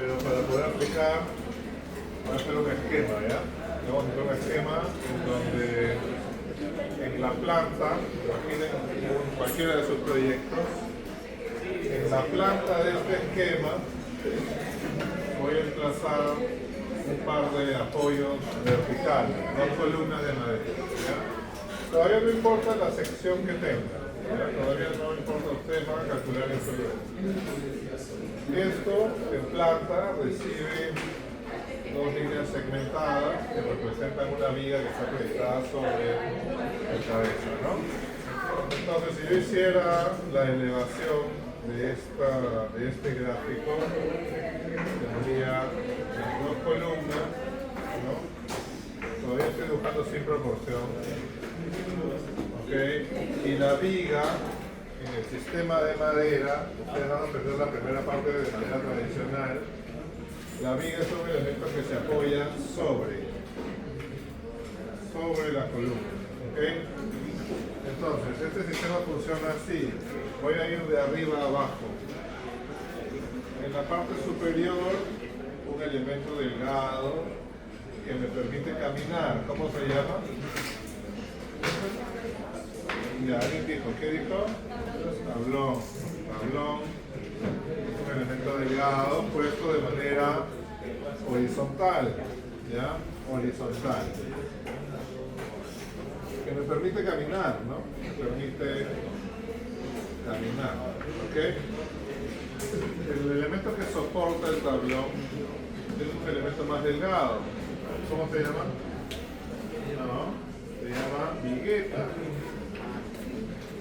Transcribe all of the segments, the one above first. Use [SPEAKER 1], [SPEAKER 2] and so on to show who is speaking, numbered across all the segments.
[SPEAKER 1] pero para poder aplicar, voy a hacer un esquema, ¿ya? Vamos a hacer un esquema en donde en la planta, imaginen cualquiera de sus proyectos, en la planta de este esquema voy a emplazar un par de apoyos verticales, dos columnas de madera, ¿ya? Todavía no importa la sección que tenga, ¿ya? Todavía no importa, ustedes van a calcular eso luego. Esto en planta recibe dos líneas segmentadas que representan una viga que está proyectada sobre la cabeza, ¿no? Entonces, si yo hiciera la elevación de este gráfico, tendría las dos columnas, ¿no? Todavía estoy dibujando sin proporción, ¿ok? Y la viga en el sistema de madera, ustedes van a aprender la primera parte de manera tradicional. La viga es un elemento que se apoya sobre la columna, ¿ok? Entonces, este sistema funciona así. Voy a ir de arriba a abajo. En la parte superior, un elemento delgado que me permite caminar. ¿Cómo se llama? Ya, alguien dijo, ¿qué dijo? Tablón. Tablón es un elemento delgado puesto de manera horizontal, ¿ya? Horizontal. Que me permite caminar, ¿no? Me permite caminar, ¿ok? El elemento que soporta el tablón es un elemento más delgado. ¿Cómo se llama? No, se llama vigueta.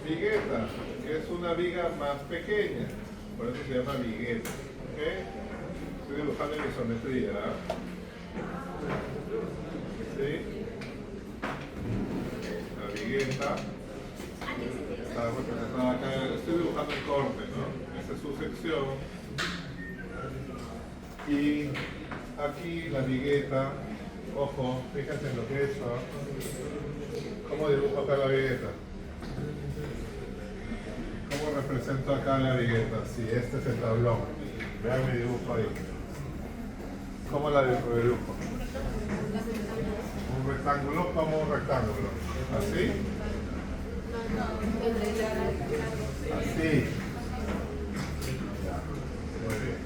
[SPEAKER 1] Vigueta, que es una viga más pequeña, por eso se llama vigueta, ¿ok? Estoy dibujando en isometría, ¿sí? La vigueta está representada acá, estoy dibujando el corte, ¿no? Esa es su sección. Y aquí la vigueta, ojo, fíjense en lo que he hecho. ¿Cómo dibujo acá la vigueta? ¿Cómo represento acá la vigueta? Sí, este es el tablón. Vean mi dibujo ahí. ¿Cómo la dibujo? Un rectángulo, como un rectángulo. ¿Así? Así. Ya. Muy bien.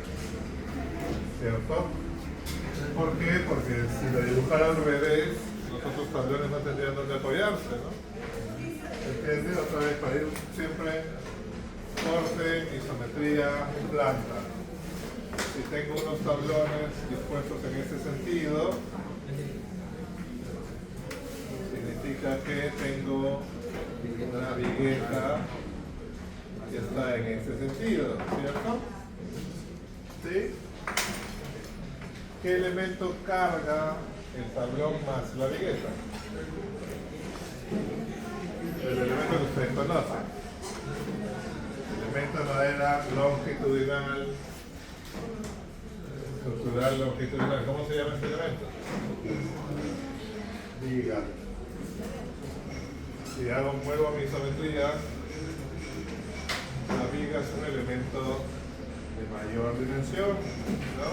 [SPEAKER 1] ¿Cierto? ¿Por qué? Porque si lo dibujara al revés, los otros tablones no tendrían donde apoyarse, ¿no? ¿Entiendes? Otra vez para ir siempre corte, isometría, planta. Si tengo unos tablones dispuestos en ese sentido, significa que tengo una vigueta que está en ese sentido, ¿cierto? ¿Sí? ¿Qué elemento carga el tablón más la vigueta? El elemento que ustedes conocen. Elemento de madera longitudinal, estructural longitudinal. ¿Cómo se llama este elemento? Viga. Si muevo mi isometría, la viga es un elemento de mayor dimensión, ¿no?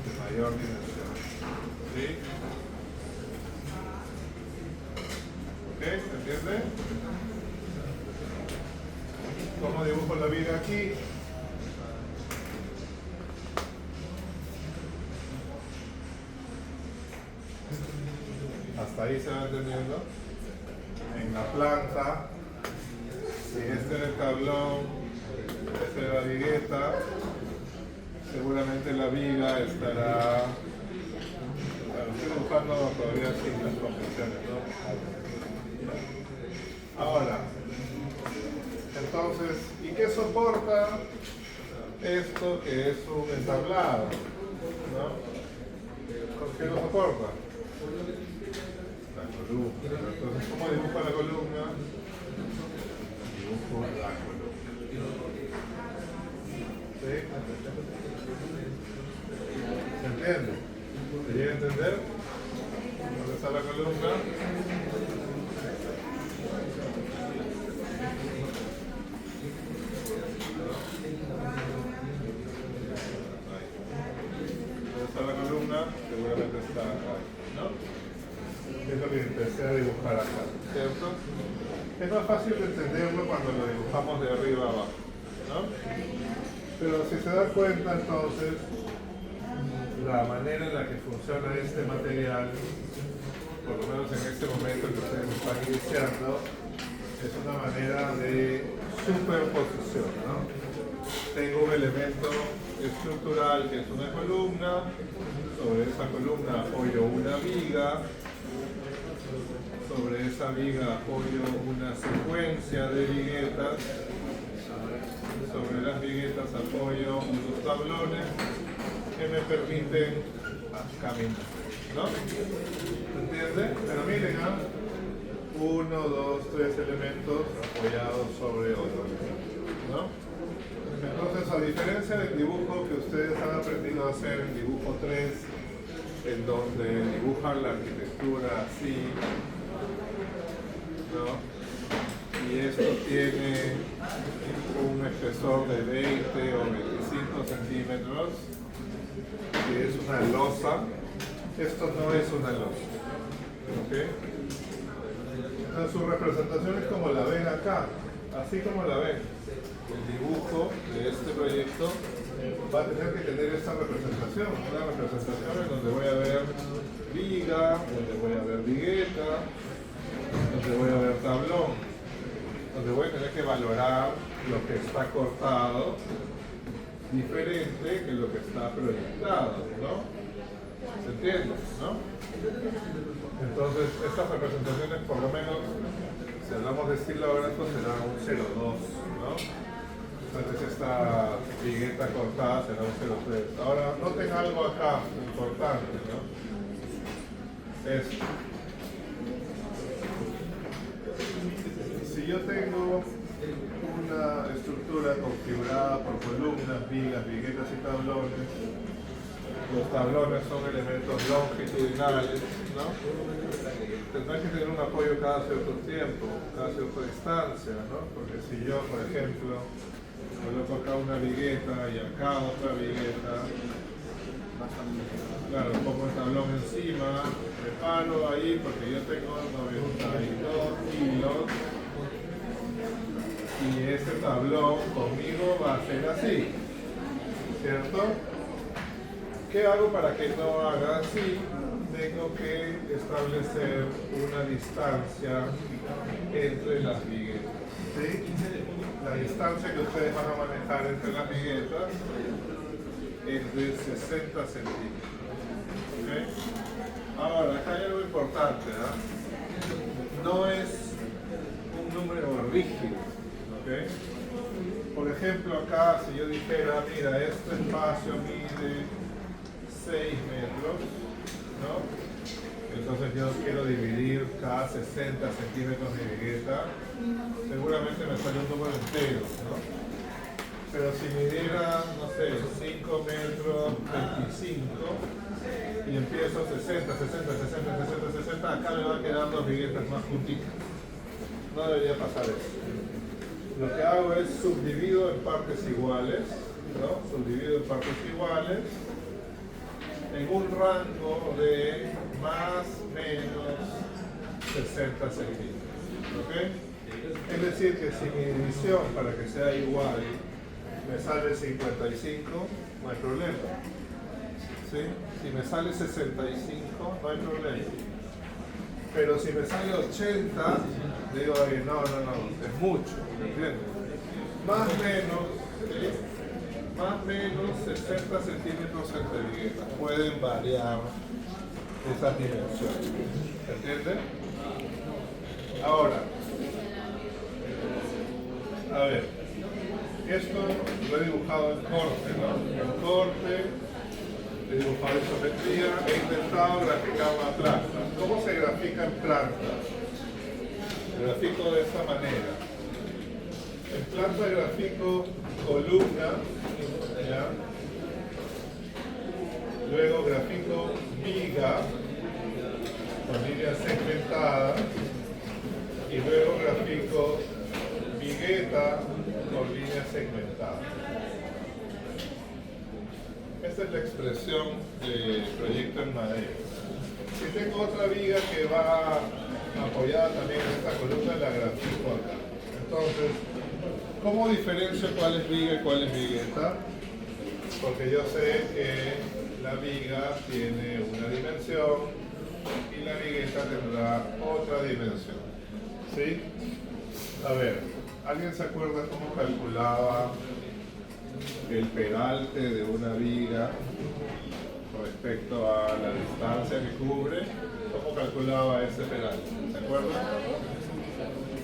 [SPEAKER 1] De mayor dimensión. ¿Sí? ¿Ok? ¿Se entiende? ¿Cómo dibujo la viga aquí? Hasta ahí se va entendiendo. En la planta, si este era el tablón, esta era la vigueta, seguramente la viga estará, bueno, estoy dibujando todavía sin las proporciones, ¿no? Ahora, entonces, ¿y qué soporta esto que es un entablado? ¿No? ¿Por qué lo soporta? La columna. Entonces, ¿cómo dibujo la columna? Dibujo la columna. ¿Sí? ¿Se entiende? ¿Se llega a entender? ¿Dónde está la columna? seguramente está ahí, ¿no? Es lo que empecé a dibujar acá, ¿cierto? Es más fácil de entenderlo cuando lo dibujamos de arriba a abajo, ¿no? Pero si se da cuenta entonces, la manera en la que funciona este material, por lo menos en este momento que ustedes están iniciando, es una manera de superposición, ¿no? Tengo un elemento estructural que es una columna, sobre esa columna apoyo una viga, sobre esa viga apoyo una secuencia de viguetas, sobre las viguetas apoyo unos tablones que me permiten caminar, ¿no? ¿Se entiende? Pero miren, uno, dos, tres elementos apoyados sobre otro, ¿no? Entonces, a diferencia del dibujo que ustedes han aprendido a hacer en dibujo 3, en donde dibujan la arquitectura así, ¿no? Y esto tiene un espesor de 20 o 25 centímetros, que es una losa. Esto no es una losa, ¿ok? Entonces, su representación es como la ven acá, así como la ven. El dibujo de este proyecto va a tener que tener esta representación, una representación en donde voy a ver viga, donde voy a ver vigueta, donde voy a ver tablón, donde voy a tener que valorar lo que está cortado diferente que lo que está proyectado, ¿no? ¿Se entiende? ¿No? Entonces, estas representaciones, por lo menos, si hablamos de estilógrafo, será un 0,2, ¿no? Entonces, esta vigueta cortada será un 0,3. Ahora, noten algo acá importante, ¿no? Esto. Si yo tengo una estructura configurada por columnas, vigas, viguetas y tablones, los tablones son elementos longitudinales, ¿no? Tendrán que tener un apoyo cada cierto tiempo, cada cierta distancia, ¿no? Porque si yo, por ejemplo, coloco acá una vigueta y acá otra vigueta, claro, pongo el tablón encima, me paro ahí porque yo tengo 92 kilos y este tablón conmigo va a ser así, ¿cierto? ¿Qué hago para que no haga así? Tengo que establecer una distancia entre las viguetas, ¿sí? La distancia que ustedes van a manejar entre las viguetas es de 60 centímetros. ¿Okay? Ahora, acá hay algo importante, ¿eh? No es un número rígido. ¿Okay? Por ejemplo, acá si yo dijera, mira, este espacio mide 6 metros, ¿no? Entonces yo quiero dividir cada 60 centímetros de vigueta, seguramente me sale un número entero, ¿no? Pero si midiera, no sé, 5 metros 25 y empiezo 60, 60, 60, 60, 60, acá me van a quedar dos viguetas más juntitas. No debería pasar eso. Lo que hago es subdivido en partes iguales, ¿no? Subdivido en partes iguales en un rango de más o menos 60 centímetros, ¿ok? Es decir, que si mi división para que sea igual me sale 55, no hay problema, ¿sí? Si me sale 65, no hay problema. Pero si me sale 80, digo, oye, no, es mucho, ¿entiendes? Más o menos, ¿sí? Más o menos 60 centímetros entre viguetas. Pueden variar esas dimensiones. ¿Se entiende? Ahora, a ver, esto lo he dibujado en corte, ¿no? En corte, he dibujado isometría, he intentado graficar una planta. ¿Cómo se grafica en planta? Grafico de esta manera. En planta grafico columna, ¿ya? Luego grafico viga con líneas segmentadas y luego grafico vigueta con líneas segmentadas. Esta es la expresión de proyecto en madera. Si tengo otra viga que va apoyada también en esta columna, la grafico acá. Entonces, ¿cómo diferencio cuál es viga y cuál es vigueta? Porque yo sé que la viga tiene una dimensión y la vigueta tendrá otra dimensión. ¿Sí? A ver, ¿alguien se acuerda cómo calculaba el peralte de una viga respecto a la distancia que cubre? ¿Cómo calculaba ese peralte? ¿Se acuerdan?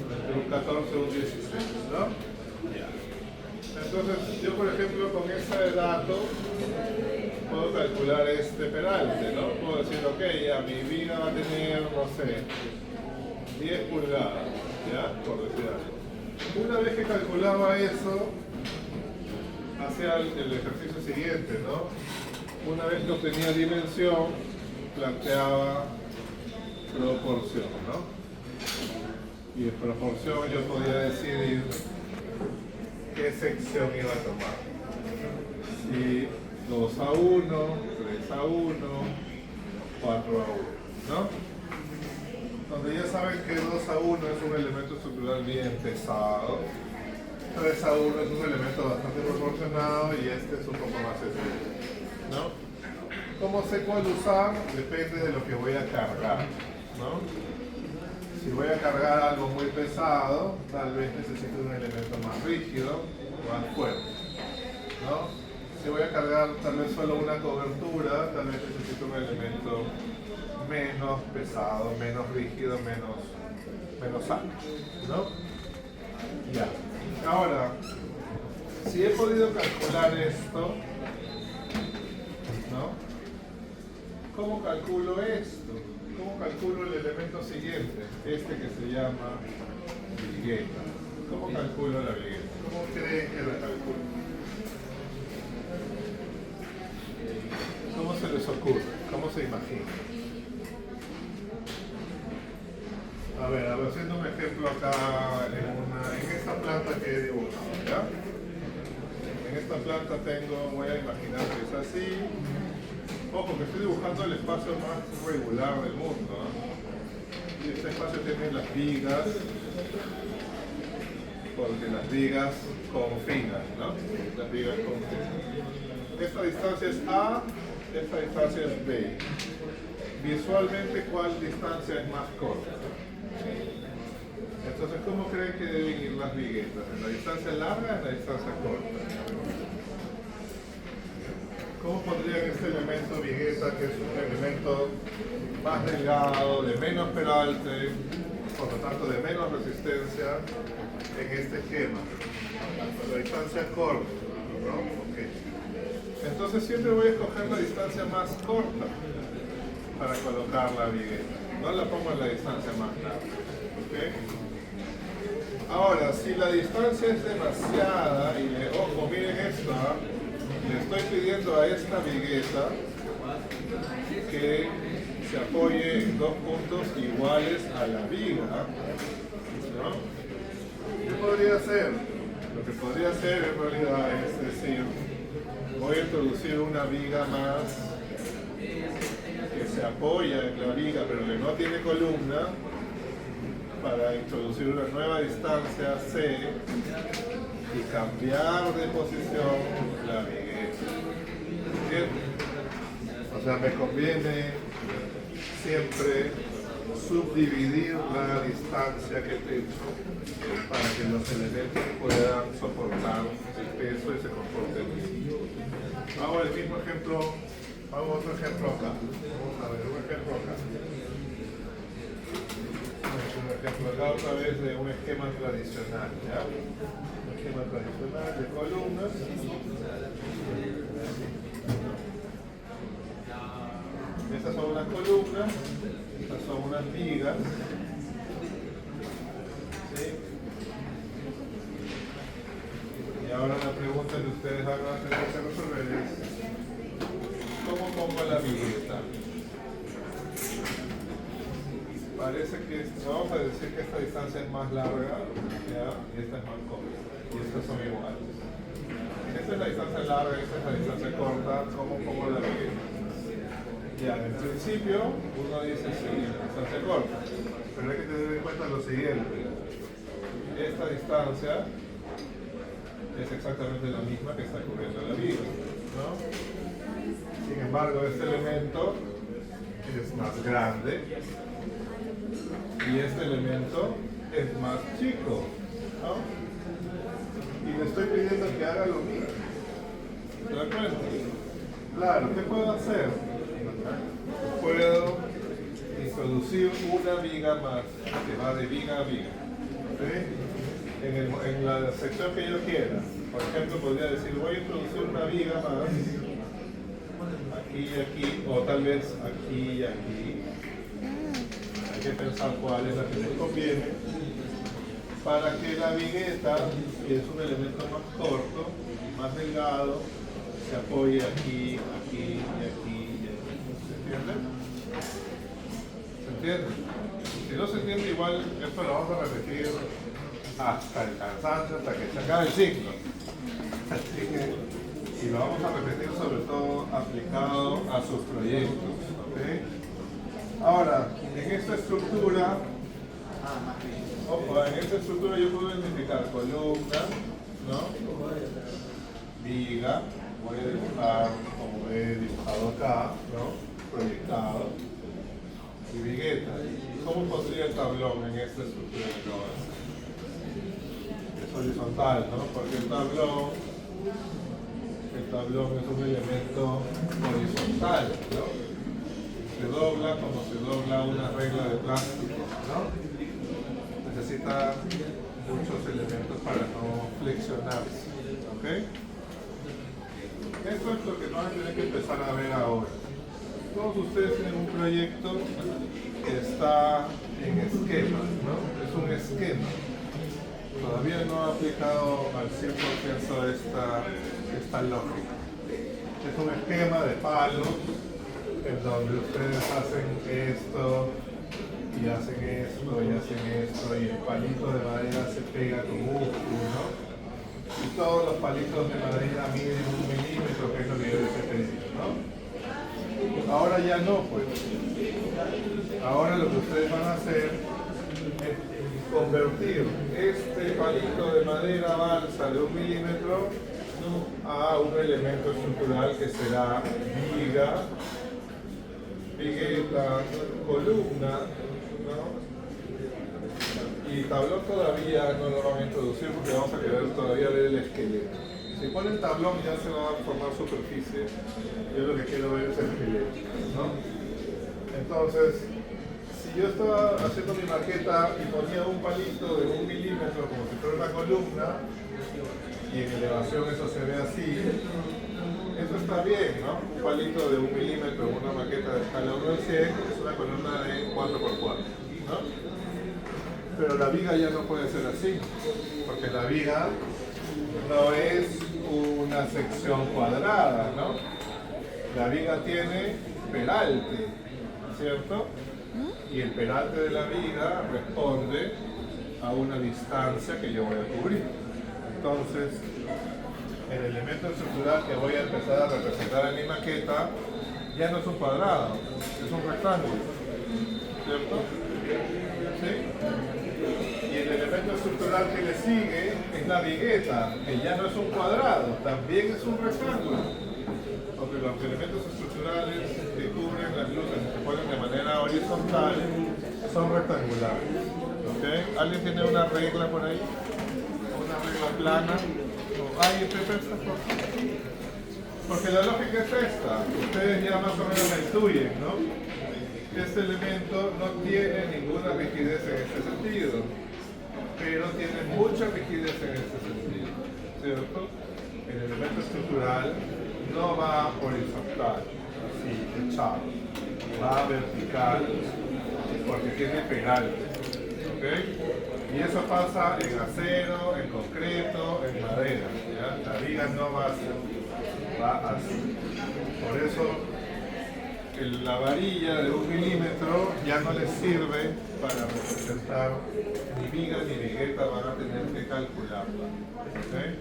[SPEAKER 1] Entre un 14 y un 16, ¿no? Ya. Entonces, yo por ejemplo con ese dato puedo calcular este peralte, ¿no? Puedo decir, ok, ya mi viga va a tener, no sé, 10 pulgadas, ¿ya? Por decir algo. Una vez que calculaba eso, hacía el ejercicio siguiente, ¿no? Una vez que obtenía dimensión, planteaba proporción, ¿no? Y en proporción yo podía decidir qué sección iba a tomar. Si 2 a 1, 3 a 1, 4 a 1, ¿no? Donde ya saben que 2 a 1 es un elemento estructural bien pesado, 3 a 1 es un elemento bastante proporcionado y este es un poco más sencillo, ¿no? ¿Cómo sé cuál usar? Depende de lo que voy a cargar, ¿no? Si voy a cargar algo muy pesado, tal vez necesito un elemento más rígido, más fuerte, ¿no? Si voy a cargar tal vez solo una cobertura, tal vez necesito un elemento menos pesado, menos rígido, menos ancho, ¿no? Ya. Ahora, si he podido calcular esto, ¿no? ¿Cómo calculo esto? ¿Cómo calculo el elemento siguiente? Este que se llama vigueta. ¿Cómo calculo la vigueta? ¿Cómo creen que la calculo? ¿Cómo se les ocurre? ¿Cómo se imagina? A ver, haciendo un ejemplo acá en esta planta que he dibujado, ¿ya? En esta planta voy a imaginar que es así. Ojo, que estoy dibujando el espacio más regular del mundo, ¿no? Y este espacio tiene las vigas, porque las vigas confinan, ¿no? Las vigas confinan. Esta distancia es A, esta distancia es B. Visualmente, ¿cuál distancia es más corta? Entonces, ¿cómo creen que deben ir las viguetas? ¿En la distancia larga o en la distancia corta? ¿Cómo pondrían este elemento vigueta, que es un elemento más delgado, de menos peralte, por lo tanto de menos resistencia, en este esquema? A la distancia corta, ¿no? Okay. Entonces siempre voy a escoger la distancia más corta para colocar la vigueta. No la pongo en la distancia más larga. ¿Okay? Ahora, si la distancia es demasiada, y ojo, miren esto, le estoy pidiendo a esta vigueta que se apoye en 2 puntos iguales a la viga, ¿no? ¿Qué podría hacer? Lo que podría hacer en realidad es decir, voy a introducir una viga más que se apoya en la viga pero que no tiene columna, para introducir una nueva distancia C y cambiar de posición la vigueta. ¿Bien? O sea, me conviene siempre subdividir la distancia que tengo para que los elementos puedan soportar el peso y se comporten bien. Hago el mismo ejemplo, hago otro ejemplo acá. Vamos a ver, un ejemplo acá. Un ejemplo acá otra vez de un esquema tradicional, ¿ya? Un esquema tradicional de columnas. Estas son unas columnas, estas son unas vigas. ¿Sí? Y ahora la pregunta que ustedes van a tener que resolver es: ¿cómo pongo la vigueta? Parece que vamos a decir que esta distancia es más larga, ¿ya? Y esta es más corta, y estas son iguales. En esta es la distancia larga, esta es la distancia corta, ¿cómo pongo la vigueta? Ya, en principio uno dice sí, distancia corta, pero hay que tener en cuenta lo siguiente. Esta distancia es exactamente la misma que está cubriendo la viga, ¿no? Sin embargo, este elemento es más grande y este elemento es más chico, ¿no? Y le estoy pidiendo que haga lo mismo. ¿Te das cuenta? Claro, ¿qué puedo hacer? Puedo introducir una viga más que va de viga a viga, ¿sí? En la sección que yo quiera. Por ejemplo, podría decir, voy a introducir una viga más aquí y aquí, o tal vez aquí y aquí. Hay que pensar cuál es la que me conviene para que la vigueta, que es un elemento más corto, más delgado, se apoye aquí, aquí y aquí y aquí. ¿Se entiende? ¿Se entiende? Si no se entiende, igual esto lo vamos a repetir hasta el cansancio, hasta que se acabe el ciclo. Así que, y lo vamos a repetir sobre todo aplicado a sus proyectos. ¿Okay? Ahora, en esta estructura, en esta estructura yo puedo identificar columna, ¿no? Viga, voy a dibujar como he dibujado acá, ¿no? Proyectado. Y vigueta. ¿Cómo pondría el tablón en esta estructura que acabo de hacer? Es horizontal, ¿no? Porque el tablón es un elemento horizontal, ¿no? Se dobla como se dobla una regla de plástico, ¿no? Necesita muchos elementos para no flexionarse, ¿ok? Esto es lo que van a tener que empezar a ver ahora. Todos ustedes tienen un proyecto que está en esquema, ¿no? Es un esquema. Todavía no ha aplicado al 100% esta lógica. Es un esquema de palos en donde ustedes hacen esto y hacen esto y hacen esto y el palito de madera se pega con músculo, ¿no? Y todos los palitos de madera miden 1 milímetro, que es lo que yo les he pedido, ¿no? Ahora ya no, pues. Ahora lo que ustedes van a hacer es convertir este palito de madera balsa de 1 milímetro a un elemento estructural que será viga, vigueta, columna, ¿no? Y tablón todavía no lo van a introducir porque vamos a querer todavía ver el esqueleto. Si ponen tablón ya se va a formar superficie. Yo lo que quiero ver es el esqueleto, ¿no? Entonces, si yo estaba haciendo mi maqueta y ponía un palito de 1 milímetro como si fuera una columna, y en elevación eso se ve así, eso está bien, ¿no? Un palito de 1 milímetro en una maqueta de escala 1 al 100 es una columna de 4x4, ¿no? Pero la viga ya no puede ser así, porque la viga no es una sección cuadrada, ¿no? La viga tiene peralte, ¿cierto? Y el peralte de la viga responde a una distancia que yo voy a cubrir. Entonces, el elemento estructural que voy a empezar a representar en mi maqueta ya no es un cuadrado, es un rectángulo, ¿cierto? ¿Sí? Y el elemento estructural que le sigue es la vigueta, que ya no es un cuadrado, también es un rectángulo. Porque los elementos estructurales que cubren las luces y se ponen de manera horizontal son rectangulares. ¿Okay? ¿Alguien tiene una regla por ahí? ¿Una regla plana? ¿Ay, Pepe, esta cosa? Porque la lógica es esta. Ustedes ya más o menos la intuyen, ¿no? Este elemento no tiene ninguna rigidez en este sentido, pero tiene mucha rigidez en este sentido, ¿cierto? El elemento estructural no va horizontal, así, echado, va vertical, porque tiene peralte, ¿ok? Y eso pasa en acero, en concreto, en madera, ¿ya? La viga no va así, va así. Por eso la varilla de 1 milímetro ya no les sirve para representar ni viga ni vigueta, van a tener que calcularla. ¿Okay?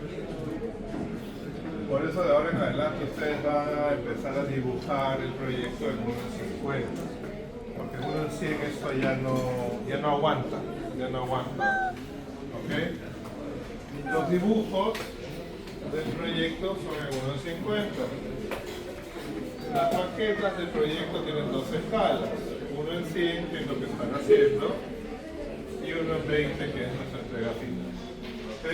[SPEAKER 1] Por eso de ahora en adelante ustedes van a empezar a dibujar el proyecto en 1.50. Porque en 1.100 esto ya no aguanta. ¿Ok? Los dibujos del proyecto son en 1.50. Las maquetas del proyecto tienen dos escalas. Uno en 100, que es lo que están haciendo, y uno en 20, que es nuestra entrega final. ¿Ok?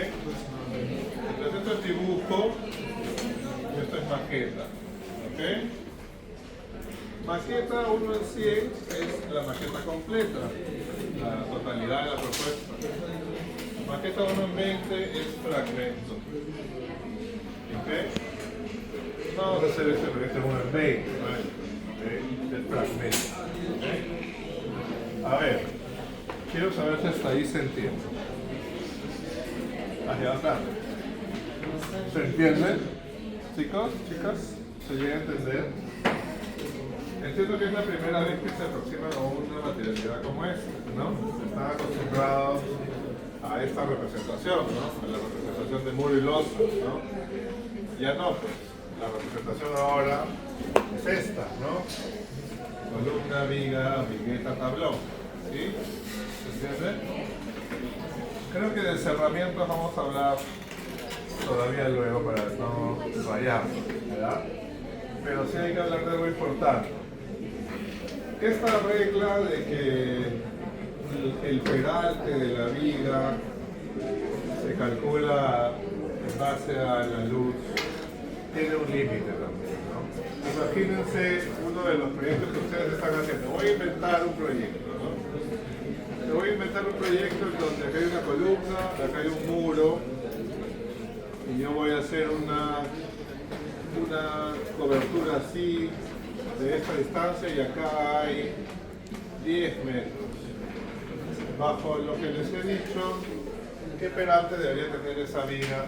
[SPEAKER 1] Entonces esto es dibujo y esto es maqueta. ¿Ok? Maqueta 1 en 100 es la maqueta completa, la totalidad de la propuesta. Maqueta 1 en 20 es fragmento. ¿Ok? Vamos a hacer este proyecto en 1 en 20, ¿vale? El fragmento. ¿Okay? A ver, quiero saber si hasta ahí se entiende. Hacia atrás. ¿Se entiende? Chicos, chicas, ¿se llega a entender? Entiendo que es la primera vez que se aproximan a una materialidad como esta, ¿no? Están acostumbrados a esta representación, ¿no? A la representación de muro y losa, ¿no? Ya no, pues. La representación ahora es esta, ¿no? Columna, viga, vigueta, tablón. ¿Sí? ¿Se entiende? Creo que de cerramientos vamos a hablar todavía luego para no fallar, ¿verdad? Pero sí hay que hablar de algo importante. Esta regla de que el peralte de la viga se calcula en base a la luz tiene un límite también, ¿no? Imagínense uno de los proyectos que ustedes están haciendo. Voy a inventar un proyecto, ¿no? Voy a inventar un proyecto en donde acá hay una columna, acá hay un muro, y yo voy a hacer una cobertura así, de esta distancia, y acá hay 10 metros. Bajo lo que les he dicho, ¿qué peralte debería tener esa viga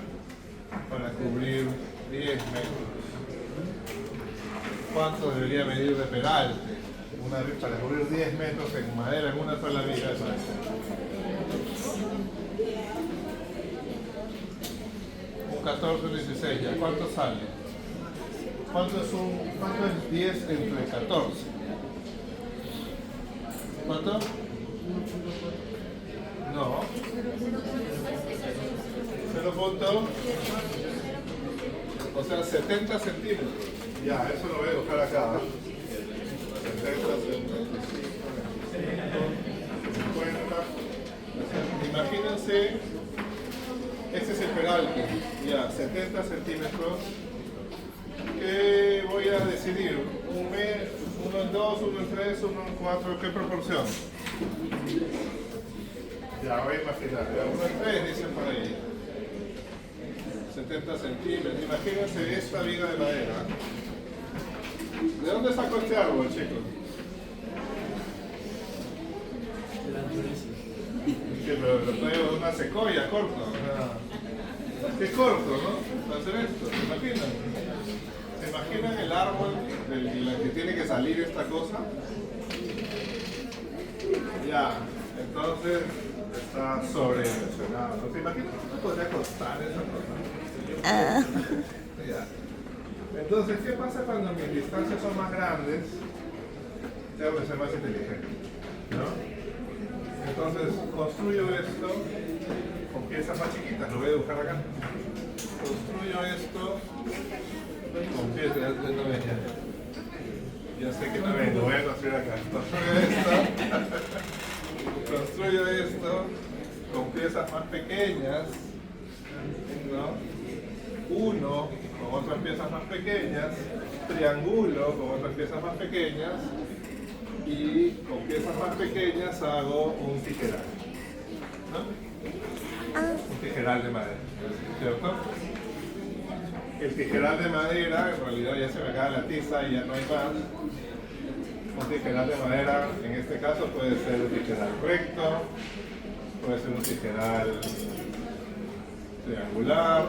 [SPEAKER 1] para cubrir 10 metros? ¿Cuánto debería medir de peralte? Una vez para cubrir 10 metros en madera, en una sola viga de madera. Un 14, 16, ¿ya cuánto sale? ¿Cuánto es 10 entre 14? ¿Cuánto? No. 0 punto. O sea, 70 centímetros. Ya, eso lo voy a buscar acá. 70 centímetros. 50. Imagínense, este es el peralte. Ya, 70 centímetros. ¿Qué voy a decidir? ¿Uno en 2, 1 en 3, 1 en 4? ¿Qué proporción? Ya, voy a imaginar. 1 en 3 dicen por ahí. 70 centímetros. Imagínense esta viga de madera. ¿De dónde sacó este árbol, chicos? Sí, pero lo traigo de una secoya corta. Qué corto, ¿no? Para hacer esto, ¿se imaginan? ¿Se imaginan el árbol del que tiene que salir esta cosa? Ya, entonces está sobredimensionado. ¿Se imaginan cuánto podría costar esa cosa? Ya. Entonces, ¿qué pasa cuando mis distancias son más grandes? Tengo que ser más inteligente, ¿no? Entonces, construyo esto con piezas más chiquitas, lo voy a dibujar acá. Construyo esto con piezas, ya no ven, ya sé que no ven, lo voy a construir acá. Construyo esto con piezas más pequeñas, ¿no? Uno con otras piezas más pequeñas, triangulo con otras piezas más pequeñas, y con piezas más pequeñas hago un tijeral, ¿no? Un tijeral de madera, ¿cierto? El tijeral de madera, en realidad ya se me acaba la tiza y ya no hay más. Un tijeral de madera, en este caso puede ser un tijeral recto, puede ser un tijeral triangular,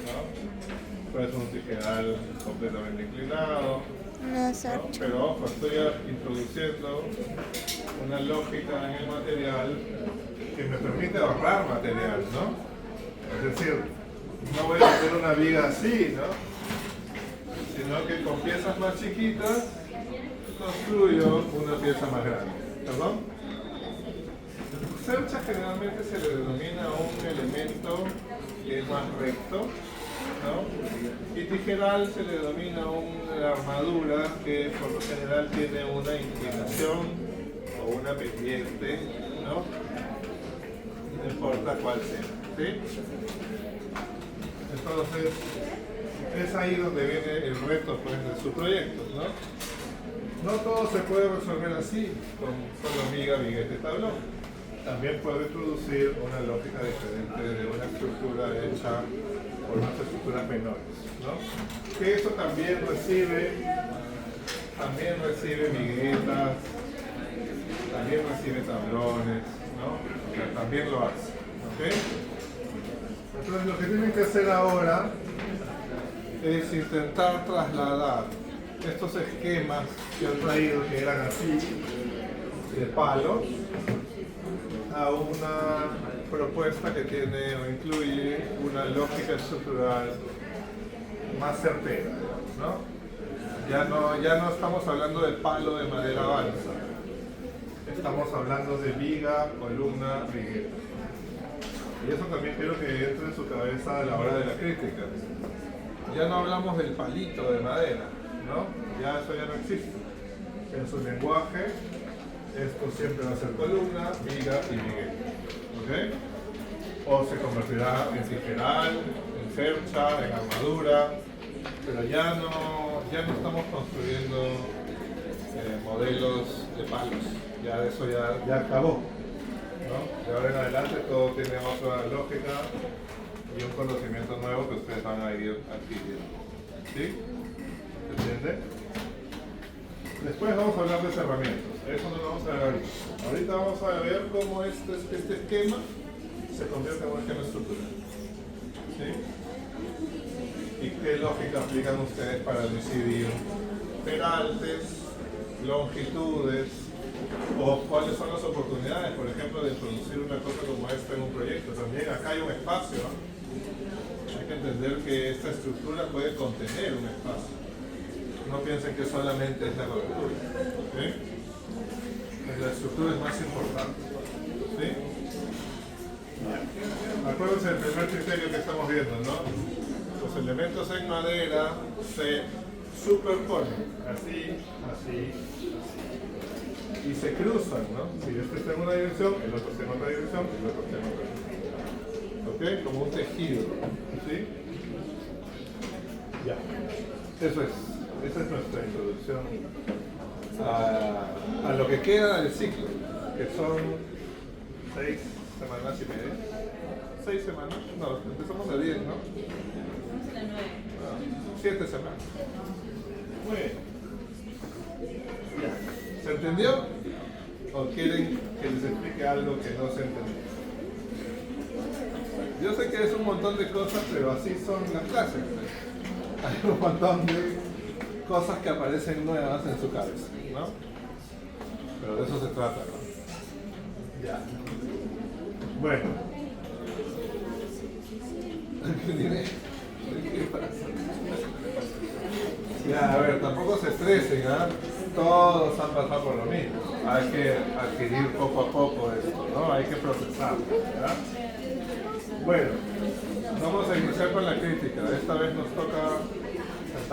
[SPEAKER 1] ¿no? Puede ser un tijeral completamente inclinado. ¿No? Pero ojo, estoy introduciendo una lógica en el material que me permite ahorrar material, ¿no? Es decir, no voy a hacer una viga así, ¿no? Sino que con piezas más chiquitas construyo una pieza más grande. ¿Perdón? Cercha generalmente se le denomina un elemento que es más recto, ¿no? Y tijeral se le denomina una armadura que por lo general tiene una inclinación o una pendiente, ¿no? No importa cuál sea, ¿sí? Entonces, es ahí donde viene el reto, pues, de su proyecto, ¿no? No todo se puede resolver así, con solo viga, viguete, tablón. También puede introducir una lógica diferente de una estructura hecha por unas estructuras menores, ¿no? Que eso también recibe viguetas, también recibe tablones, ¿no? O sea, también lo hace, ¿ok? Entonces lo que tienen que hacer ahora es intentar trasladar estos esquemas que han traído, que eran así, de palos, a una propuesta que tiene o incluye una lógica estructural más certera, ¿no? Ya no estamos hablando de palo de madera balsa, estamos hablando de viga, columna, vigueta. Y eso también quiero que entre en su cabeza a la hora de la crítica. Ya no hablamos del palito de madera, ¿no? Ya eso ya no existe. En su lenguaje, esto siempre va a ser columna, viga y vigueta, ¿ok? O se convertirá en tijeral, en cercha, en armadura, pero ya no estamos construyendo modelos de palos. Ya eso ya acabó, ¿no? De ahora en adelante todo tiene otra lógica y un conocimiento nuevo que ustedes van a ir adquiriendo. ¿Sí? ¿Se entiende? Después vamos a hablar de cerramientos. Eso no lo vamos a ver ahorita. Ahorita vamos a ver cómo este esquema se convierte en un esquema estructural. ¿Sí? ¿Y qué lógica aplican ustedes para decidir peraltes, longitudes, o cuáles son las oportunidades, por ejemplo, de introducir una cosa como esta en un proyecto? También acá hay un espacio, ¿no? Hay que entender que esta estructura puede contener un espacio. No piensen que solamente es la cobertura, ¿sí? La estructura es más importante, ¿sí? Acuérdense del primer criterio que estamos viendo, ¿no? Los elementos en madera se superponen, así, así, así. Y se cruzan, ¿no? Si este está en una dirección, el otro está en otra dirección, el otro está en otra dirección. ¿Ok? Como un tejido, ¿sí? Ya. Eso es. Esa es nuestra introducción a lo que queda del ciclo, que son 6 semanas y media. 6 semanas, no, empezamos a 10, ¿no? 7 semanas. Muy bien. Ya. ¿Se entendió? ¿O quieren que les explique algo que no se entendió? Yo sé que es un montón de cosas, pero así son las clases. Hay un montón de cosas que aparecen nuevas en su cabeza, ¿no? Pero de eso se trata, ¿no? Ya. Bueno. Ya, a ver, tampoco se estresen, ¿ah? Todos han pasado por lo mismo. Hay que adquirir poco a poco esto, ¿no? Hay que procesarlo, ¿ya? Bueno, vamos a iniciar con la crítica. Esta vez nos toca